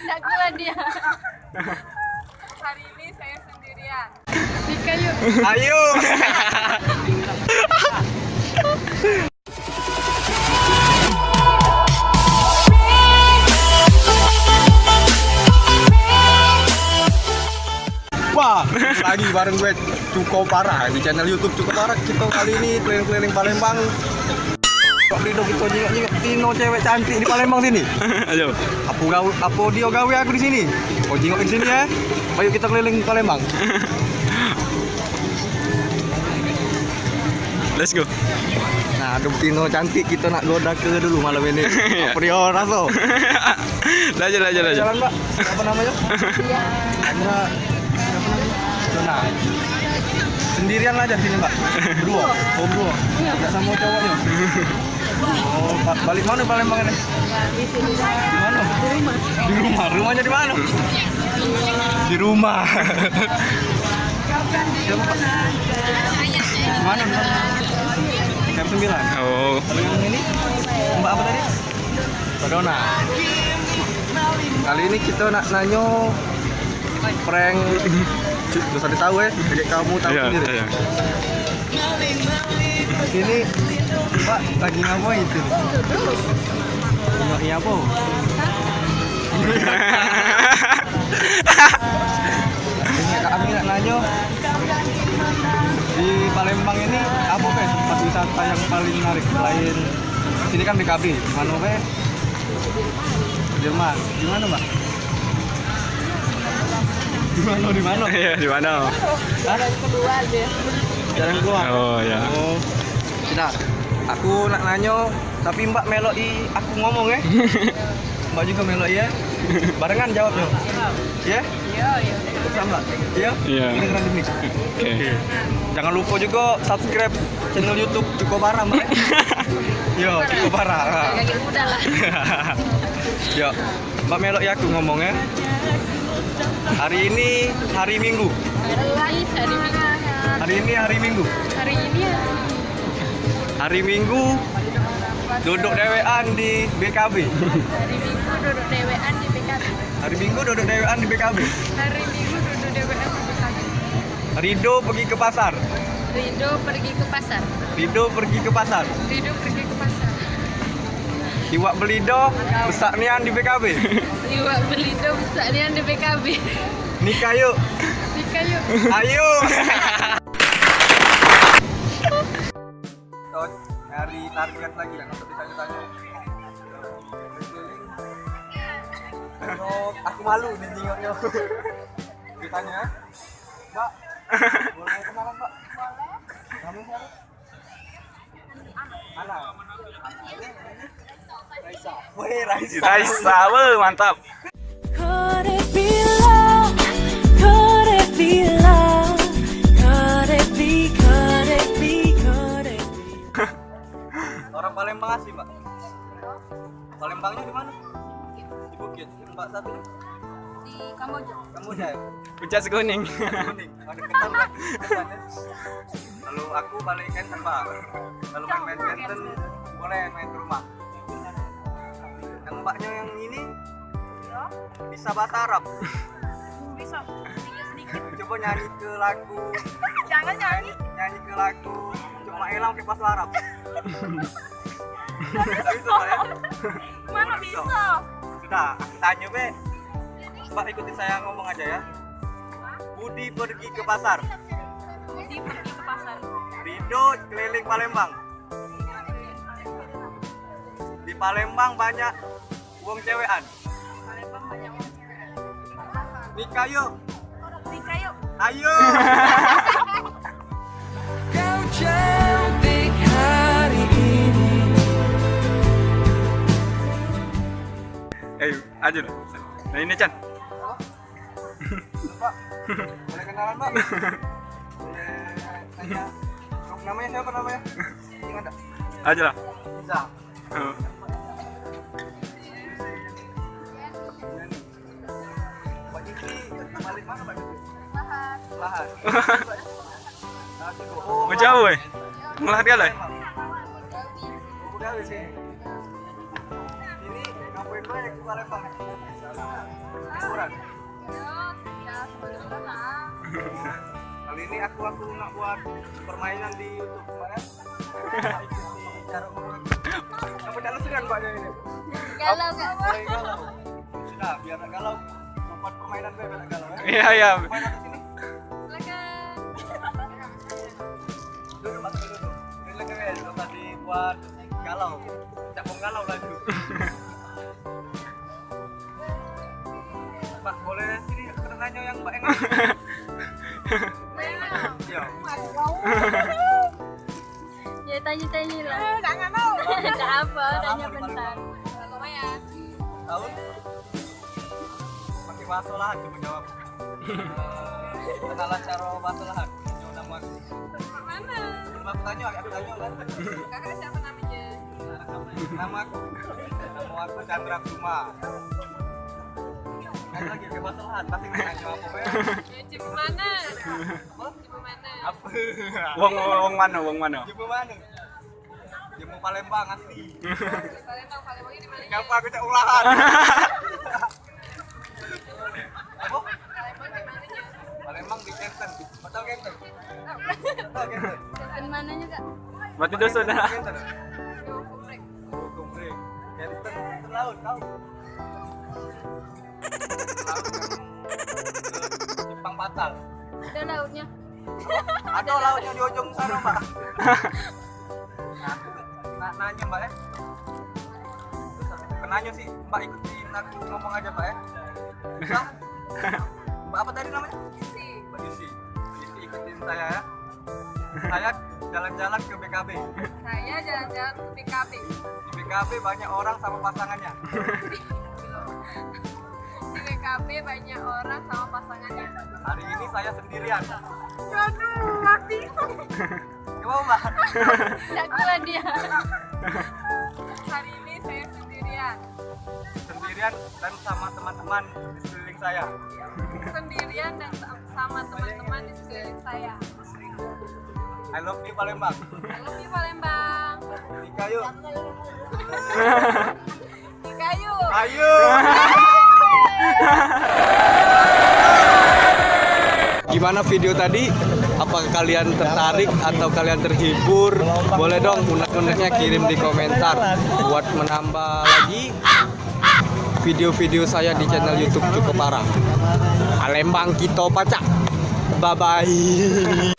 Tidak kuat dia. Hari ini saya sendirian. Nika yuk. Ayo. Wah, lagi bareng gue Cukup Parah di channel YouTube Cukup Parah. Kita kali ini keliling-keliling Palembang. Kok Rido kita nyingok Tino cewek cantik di Palembang sini. Ayo. Apa dia gawe aku di sini? Oh, jingok di sini ya. Ayo kita keliling Palembang. Let's go. Nah, ada Tino cantik, kita nak goda ke dulu malam ini. Apa dia raso? Lanjut. Jalan, Mbak. Apa namanya? Iya. Anda Dona. Sendirian aja sini, Mbak. Berdua. Oh, berdua. Enggak sama cowoknya. Oh, balik mana Palembang ini? Di sini. Di mana? Di rumah. Di rumah. Rumahnya di mana? Di rumah. Siapa, Pak? Di mana? Camp 9. Oh. Kalau yang ini Mbak apa tadi? Mbak Dona. Kali ini kita nak nanyo prank. Gak usah ditahu ya, jadi kamu tahu Iya, sendiri. iya. Ini Pak lagi ngapain itu? Iya apa? Ini kami nak nanyo di Palembang ini apa Pak tempat wisata yang paling menarik selain sini kan BKB, mana Pak? Jerman, di mana Mbak? Di mana? Iya, di mana? Ada kedua dia. Jalan keluar. Oh, ya. Oh. Tidak. Aku nak nanyo, tapi Mbak meloi aku ngomong ya. Mbak juga meloi ya. Barengan jawabnya. Ya? Iya. Sama. Iya? Iya. Kedengeran demi. Oke. Jangan lupa juga subscribe channel YouTube Cukup Parah, Mbak. Yo, Cukup Parah. Kayak udah lah. Yo, Mbak meloi aku ngomong ya. Hari ini hari Minggu. Hari Minggu. Hari ini hari Minggu. Hari ini Hari Minggu duduk dewean di BKB. Hari Minggu duduk dewean di PKB. Hari Minggu duduk dewean di BKB. Hari Minggu duduk dewean di PKB. Rido pergi ke pasar. Rido pergi ke pasar. Rido pergi ke pasar. Rido pergi ke pasar. Iwak belido besak nian di BKB. Iwak belido besarnya di PKB. Nikah yuk. Nika yuk. Ayo. Nyari target lagi yang untuk ditanya-tanya. Terus aku malu nih jingoknya. Ditanya, Mbak, boleh kenalan Mbak? Boleh. Namanya siapa? Ana. Raisa. Wih, Raisa. Raisa, mantap. Could it be love? Could it be love? Could it be? Could it be? Could it be? Orang Palembang asli, Mbak. Palembangnya di mana? Di Bukit. Mbak satu Di Kamboja. Kamboja ya? Pucat kuning. Kuning. Ada ketan Mbak. Ketan, ya? Lalu aku balik Kenten, Mbak. Kalau main Kenten boleh main ke rumah. Yang Mbaknya yang ini bisa bahasa Arab. Bisa sedikit-sedikit. Coba nyanyi ke lagu. Jangan nyanyi. Nyanyi ke lagu cuma elang ke bahasa Arab. Bisa Mbak ya? Mana bisa? Sudah, aku tanya Be. Mbak ikuti saya ngomong aja ya. Budi pergi ke pasar. Budi pergi ke pasar. Rido keliling Palembang. Di Palembang banyak uang cewekan. Palembang banyak orang cewek. Nikah yuk. Nika yuk. Ayo. Kau cantik hari ini. Aja. Nah ini Chan. Mbak, boleh kenalan Mbak? Tanya. Namanya siapa namanya? Ingat tak? Aja lah. Bisa. Oh. Mbak Jiki, balik mana Mbak Jiki? Lahat. Lahan. Mau jauh eh? Ngelahat kali? Udah di sini. Ini ngapain banyak di Palembang? liburan. Ya, sebenarnya lah. Kali ini aku nak buat permainan di YouTube kemarin. Cara ngomong. Kamu tidak lusukan mbaknya ini. Galau gak? Mulai galau. Sudah, biar tak galau. Buat permainan biar tak galau. Ya. Iya, iya. Permainan di sini. Silakan. Dulu mas dulu. Ini keren. Kalau tadi buat galau. Tidak mau galau lagi. Mbak boleh sini nanya yang mbak yang ya. Ya tanya-tanya lah. Jangan mau. Enggak apa, tanya bentar. Lumayan. Tahun pakai bakso lahan coba jawab. Kenalan cara bakso lahan. Jauh nama aku. Mana? Mbak tanya kan. Kakak siapa namanya? Nama aku Chandra Kuma. Kan lagi ke bakso lahan pasti nanya apa ya? Cipu mana? Cipu mana? Apa? Wong mana? Cipu mana? Cipu Palembang asli. Palembang di mana? Ngapa aku cak ulahan? Apa? Palembang di mananya? Palembang di Kenten. Betul Kenten? Betul Kenten. Di mananya kak? Berarti dosa dah. Kenten. Yo, komplek. Oh, Kumring. Kenten laut tahu. Laut yang Jepang Batal. Ada lautnya. Ada lautnya di ujung sana, Mbak. Nah, aku nanya, Mbak ya. Kenanya sih, Mbak ikutin aku ngomong aja, Mbak ya. Bisa? Mbak apa tadi namanya? Isi. Mbak Yusi. Yusi ikutin saya ya. Saya jalan-jalan ke BKB. Saya jalan-jalan ke BKB. Di BKB banyak orang sama pasangannya. Di BKB banyak orang sama pasangannya. Hari ini saya sendirian. Aduh, mati. Gimana, Mbak? Tidak kuat dia. Hari ini saya sendirian. Sendirian dan sama teman-teman di sekeliling saya. Sendirian dan sama teman-teman di sekeliling saya. I love you Palembang. I love you Palembang. Nikah yuk. Di kayu. Ayo. Gimana video tadi? Apakah kalian tertarik atau kalian terhibur? Boleh dong unek-uneknya kirim di komentar buat menambah lagi video-video saya di channel YouTube Cukup Parah. Palembang kita pacak. Bye bye.